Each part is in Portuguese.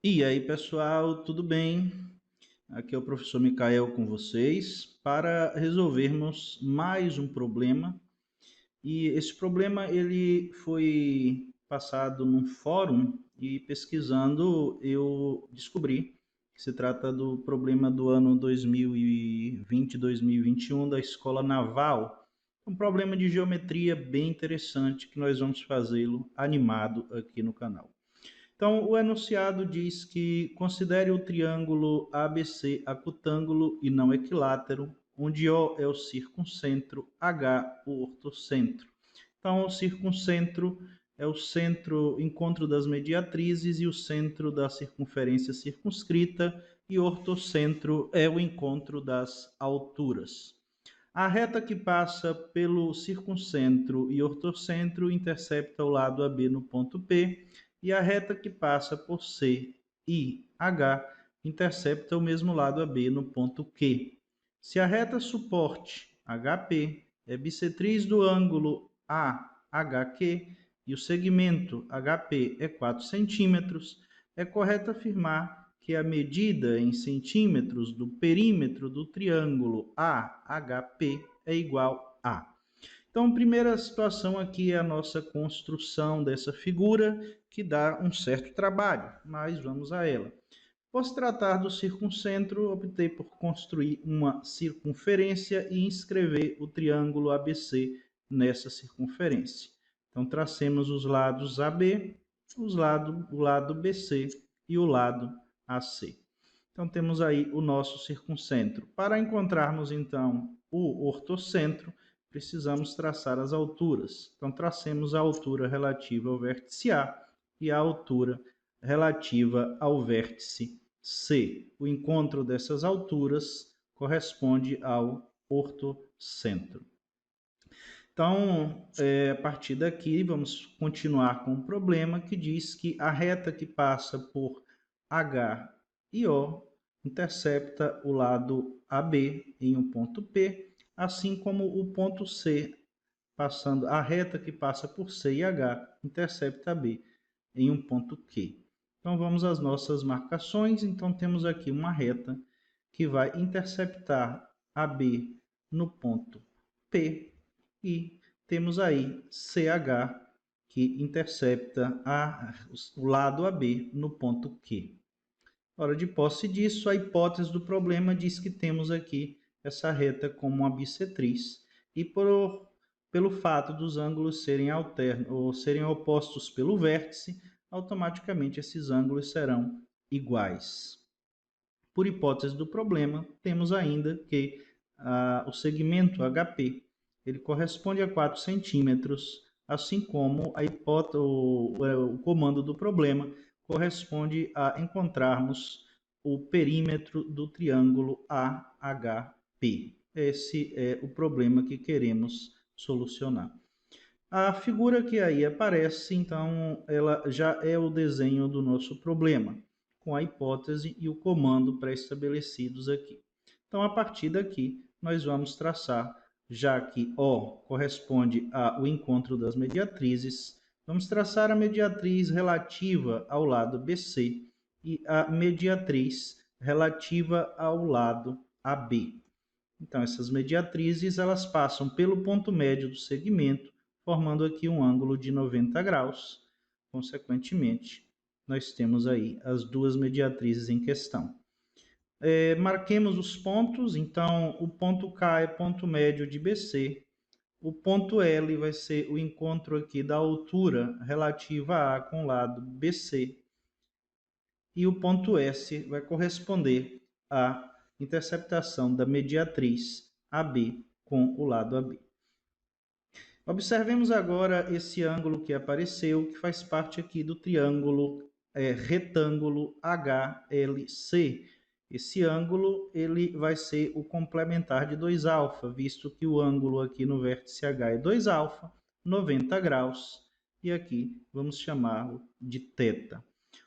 E aí, pessoal, tudo bem? Aqui é o professor Micael com vocês para resolvermos mais um problema. E esse problema ele foi passado num fórum e pesquisando eu descobri que se trata do problema do ano 2020-2021 da Escola Naval. Um problema de geometria bem interessante que nós vamos fazê-lo animado aqui no canal. Então, o enunciado diz que considere o triângulo ABC acutângulo e não equilátero, onde O é o circuncentro, H o ortocentro. Então, o circuncentro é o centro, encontro das mediatrizes e o centro da circunferência circunscrita, e o ortocentro é o encontro das alturas. A reta que passa pelo circuncentro e ortocentro intercepta o lado AB no ponto P, e a reta que passa por C e H intercepta o mesmo lado AB no ponto Q. Se a reta suporte HP é bissetriz do ângulo AHQ e o segmento HP é 4 centímetros, é correto afirmar que a medida em centímetros do perímetro do triângulo AHP é igual a. Então, a primeira situação aqui é a nossa construção dessa figura, que dá um certo trabalho, mas vamos a ela. Por se tratar do circuncentro, optei por construir uma circunferência e inscrever o triângulo ABC nessa circunferência. Então, tracemos os lados AB, o lado BC e o lado AC. Então, temos aí o nosso circuncentro. Para encontrarmos, então, o ortocentro, precisamos traçar as alturas. Então, tracemos a altura relativa ao vértice A e a altura relativa ao vértice C. O encontro dessas alturas corresponde ao ortocentro. Então, a partir daqui, vamos continuar com o problema que diz que a reta que passa por H e O intercepta o lado AB em um ponto P, assim como o ponto C, passando a reta que passa por C e H intercepta B em um ponto Q. Então, vamos às nossas marcações. Então, temos aqui uma reta que vai interceptar AB no ponto P, e temos aí CH, que intercepta o lado AB no ponto Q. Ora, de posse disso, a hipótese do problema diz que temos aqui essa reta como uma bissetriz, e pelo fato dos ângulos serem alternos ou serem opostos pelo vértice, automaticamente esses ângulos serão iguais. Por hipótese do problema, temos ainda que o segmento HP ele corresponde a 4 centímetros, assim como o comando do problema corresponde a encontrarmos o perímetro do triângulo AHP. Esse é o problema que queremos solucionar. A figura que aí aparece, então, ela já é o desenho do nosso problema, com a hipótese e o comando pré-estabelecidos aqui. Então, a partir daqui, nós vamos traçar, já que O corresponde ao encontro das mediatrizes, vamos traçar a mediatriz relativa ao lado BC e a mediatriz relativa ao lado AB. Então, essas mediatrizes, elas passam pelo ponto médio do segmento, formando aqui um ângulo de 90 graus. Consequentemente, nós temos aí as duas mediatrizes em questão. Marquemos os pontos. Então, o ponto K é ponto médio de BC. O ponto L vai ser o encontro aqui da altura relativa a com o lado BC. E o ponto S vai corresponder à interceptação da mediatriz AB com o lado AB. Observemos agora esse ângulo que apareceu, que faz parte aqui do triângulo retângulo HLC. Esse ângulo ele vai ser o complementar de 2α, visto que o ângulo aqui no vértice H é 2α, 90 graus, e aqui vamos chamá-lo de θ.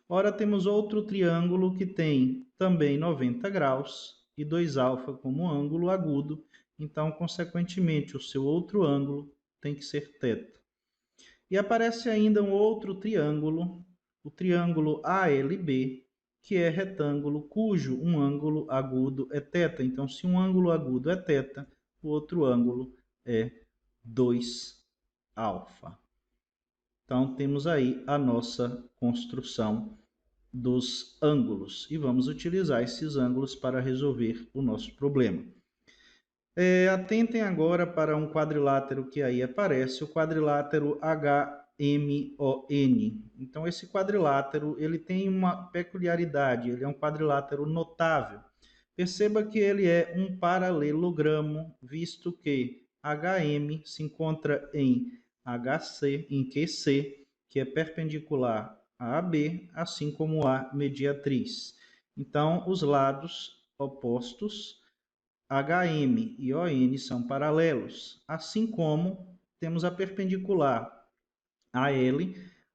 Ora, temos outro triângulo que tem também 90 graus e 2α como ângulo agudo, então, consequentemente, o seu outro ângulo tem que ser θ. E aparece ainda um outro triângulo, o triângulo ALB, que é retângulo cujo um ângulo agudo é θ. Então, se um ângulo agudo é θ, o outro ângulo é 2α. Então, temos aí a nossa construção dos ângulos e vamos utilizar esses ângulos para resolver o nosso problema. Atentem agora para um quadrilátero que aí aparece, o quadrilátero HMON. Então, esse quadrilátero ele tem uma peculiaridade, ele é um quadrilátero notável. Perceba que ele é um paralelogramo, visto que HM se encontra em HC, em QC, que é perpendicular a AB, assim como a mediatriz. Então, os lados opostos HM e ON são paralelos, assim como temos a perpendicular AL,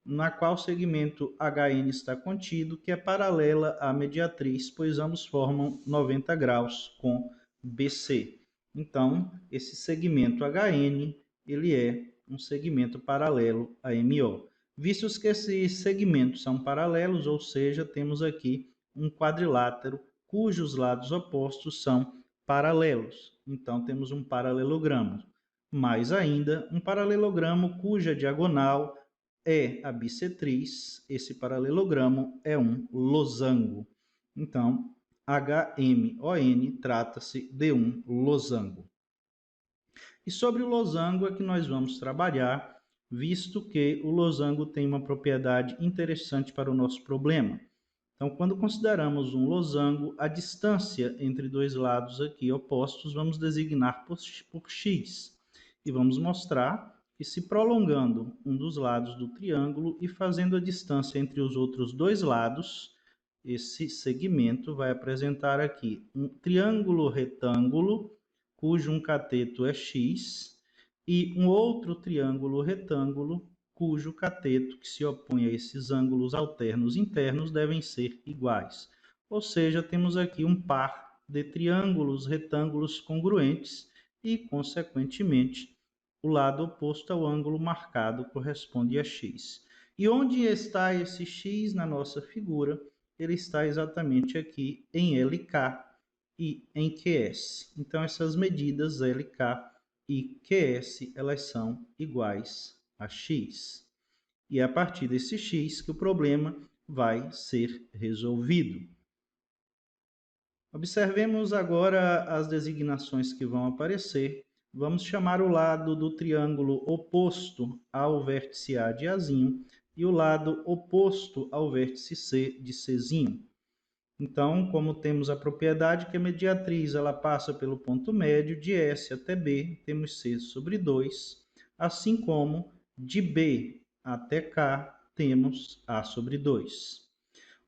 na qual o segmento HN está contido, que é paralela à mediatriz, pois ambos formam 90 graus com BC. Então, esse segmento HN, ele é um segmento paralelo a MO. Vistos que esses segmentos são paralelos, ou seja, temos aqui um quadrilátero cujos lados opostos são paralelos. Então, temos um paralelogramo. Mais ainda, um paralelogramo cuja diagonal é a bissetriz. Esse paralelogramo é um losango. Então, HMON trata-se de um losango. E sobre o losango é que nós vamos trabalhar, visto que o losango tem uma propriedade interessante para o nosso problema. Então, quando consideramos um losango, a distância entre dois lados aqui opostos vamos designar por x. E vamos mostrar que, se prolongando um dos lados do triângulo e fazendo a distância entre os outros dois lados, esse segmento vai apresentar aqui um triângulo retângulo, cujo um cateto é x, e um outro triângulo retângulo, cujo cateto que se opõe a esses ângulos alternos internos devem ser iguais. Ou seja, temos aqui um par de triângulos retângulos congruentes e, consequentemente, o lado oposto ao ângulo marcado corresponde a x. E onde está esse x na nossa figura? Ele está exatamente aqui em LK e em QS. Então, essas medidas LK e QS, elas são iguais a x. E é a partir desse x que o problema vai ser resolvido. Observemos agora as designações que vão aparecer. Vamos chamar o lado do triângulo oposto ao vértice A de Azinho e o lado oposto ao vértice C de Czinho. Então, como temos a propriedade que a mediatriz ela passa pelo ponto médio de S até B, temos C sobre 2, assim como de B até K temos A sobre 2.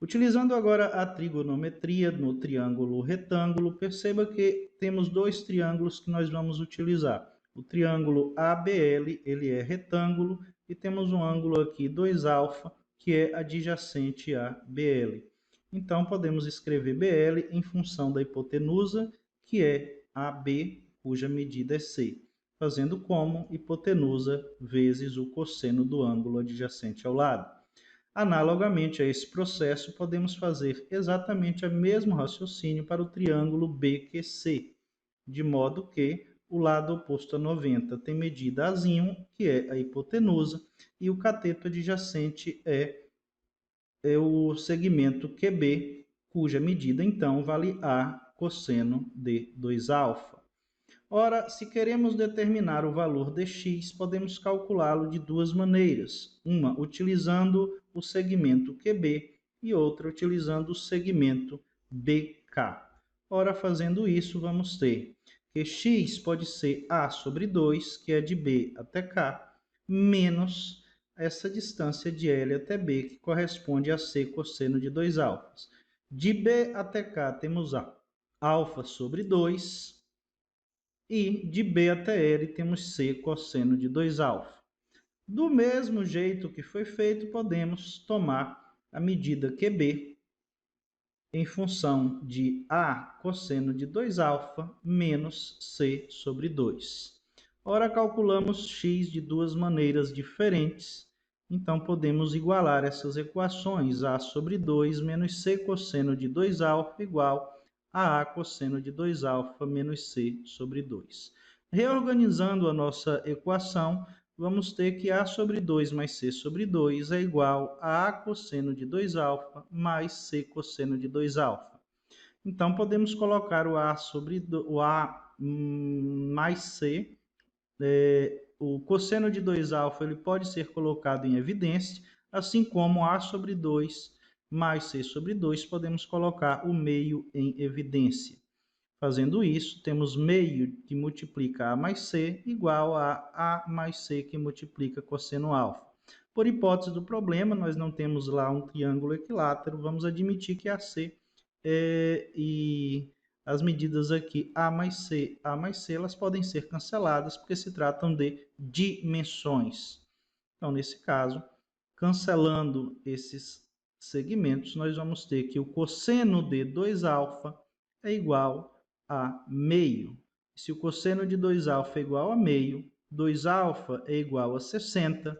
Utilizando agora a trigonometria no triângulo retângulo, perceba que temos dois triângulos que nós vamos utilizar. O triângulo ABL, ele é retângulo, e temos um ângulo aqui 2α, que é adjacente a BL. Então, podemos escrever BL em função da hipotenusa, que é AB, cuja medida é C, fazendo como hipotenusa vezes o cosseno do ângulo adjacente ao lado. Analogamente a esse processo, podemos fazer exatamente o mesmo raciocínio para o triângulo BQC, de modo que o lado oposto a 90 tem medida Azinho, que é a hipotenusa, e o cateto adjacente é o segmento QB, cuja medida, então, vale A cosseno de 2α. Ora, se queremos determinar o valor de x, podemos calculá-lo de duas maneiras. Uma utilizando o segmento QB e outra utilizando o segmento BK. Ora, fazendo isso, vamos ter que x pode ser A sobre 2, que é de B até K, menos essa distância de L até B, que corresponde a C cosseno de 2α. De B até K temos A alfa sobre 2, e de B até L temos C cosseno de 2α. Do mesmo jeito que foi feito, podemos tomar a medida QB em função de A cosseno de 2α menos C sobre 2. Ora, calculamos x de duas maneiras diferentes, Então, podemos igualar essas equações. A sobre 2 menos c cosseno de 2α igual a cosseno de 2α menos c sobre 2. Reorganizando a nossa equação, vamos ter que a sobre 2 mais c sobre 2 é igual a cosseno de 2α mais c cosseno de 2α. Então, podemos colocar o a sobre o a mais c. O cosseno de 2α ele pode ser colocado em evidência, assim como a sobre 2 mais c sobre 2, podemos colocar o meio em evidência. Fazendo isso, temos meio que multiplica a mais c igual a mais c que multiplica cosseno alfa. Por hipótese do problema, nós não temos lá um triângulo equilátero, vamos admitir que AC e as medidas aqui A mais C, elas podem ser canceladas porque se tratam de dimensões. Então, nesse caso, cancelando esses segmentos, nós vamos ter que o cosseno de 2α é igual a meio. Se o cosseno de 2α é igual a meio, 2α é igual a 60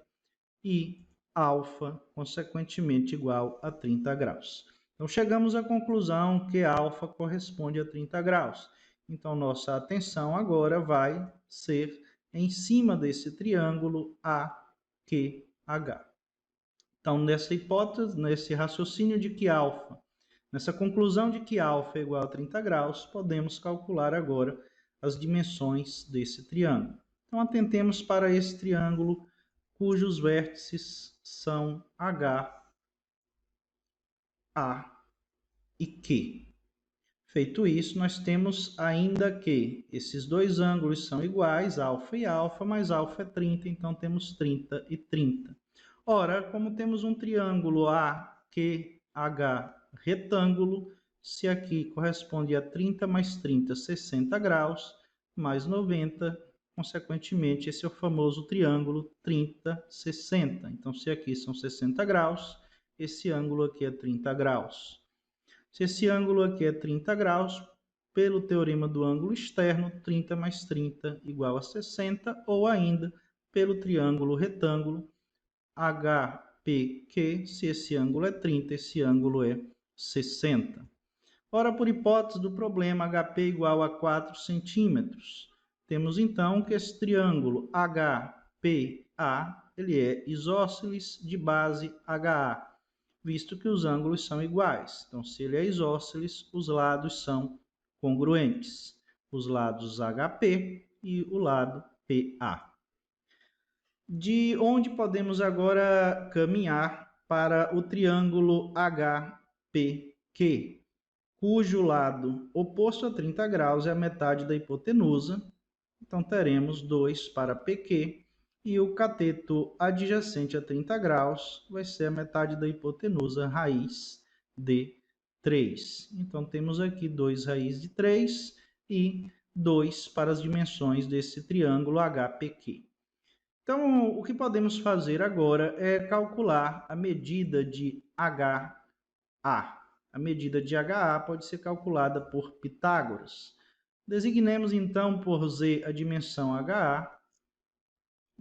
e alfa, consequentemente, igual a 30 graus. Então, chegamos à conclusão que alfa corresponde a 30 graus. Então, nossa atenção agora vai ser em cima desse triângulo AQH. Então, nessa hipótese, nesse raciocínio de que alfa, nessa conclusão de que alfa é igual a 30 graus, podemos calcular agora as dimensões desse triângulo. Então, atentemos para esse triângulo cujos vértices são H, A e Q. Feito isso, nós temos ainda que esses dois ângulos são iguais, alfa e alfa, mas alfa é 30, então temos 30 e 30. Ora, como temos um triângulo AQH retângulo, se aqui corresponde a 30 mais 30, 60 graus, mais 90, consequentemente, esse é o famoso triângulo 30, 60. Então, se aqui são 60 graus, esse ângulo aqui é 30 graus. Se esse ângulo aqui é 30 graus, pelo teorema do ângulo externo, 30 mais 30 igual a 60, ou ainda pelo triângulo retângulo HPQ, se esse ângulo é 30, esse ângulo é 60. Ora, por hipótese do problema, HP igual a 4 centímetros. Temos então que esse triângulo HPA ele é isósceles de base HA, visto que os ângulos são iguais. Então, se ele é isósceles, os lados são congruentes. Os lados HP e o lado PA. De onde podemos agora caminhar para o triângulo HPQ, cujo lado oposto a 30 graus é a metade da hipotenusa. Então, teremos 2 para PQ. E o cateto adjacente a 30 graus vai ser a metade da hipotenusa raiz de 3. Então, temos aqui 2 raiz de 3 e 2 para as dimensões desse triângulo HPQ. Então, o que podemos fazer agora é calcular a medida de HA. A medida de HA pode ser calculada por Pitágoras. Designemos, então, por Z a dimensão HA.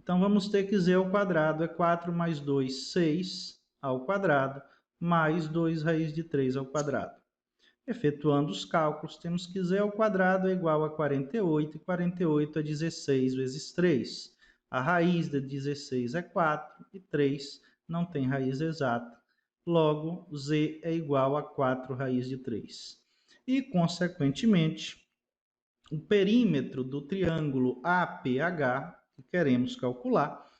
Então, vamos ter que z ao quadrado é 4 mais 2, 6 ao quadrado, mais 2 raiz de 3 ao quadrado. Efetuando os cálculos, temos que z ao quadrado é igual a 48, e 48 é 16 vezes 3. A raiz de 16 é 4, e 3 não tem raiz exata. Logo, z é igual a 4 raiz de 3. E, consequentemente, o perímetro do triângulo APH, que queremos calcular,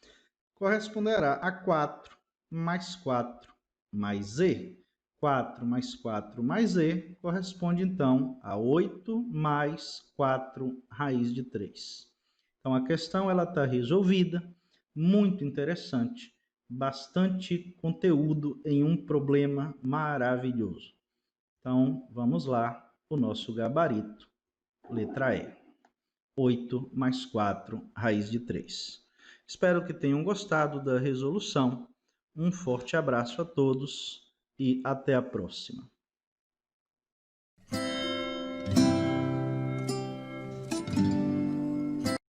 corresponderá a 4 mais 4 mais z. 4 mais 4 mais z corresponde, então, a 8 mais 4 raiz de 3. Então, a questão está resolvida, muito interessante, bastante conteúdo em um problema maravilhoso. Então, vamos lá, o nosso gabarito. Letra E. 8 mais 4 raiz de 3. Espero que tenham gostado da resolução. Um forte abraço a todos e até a próxima.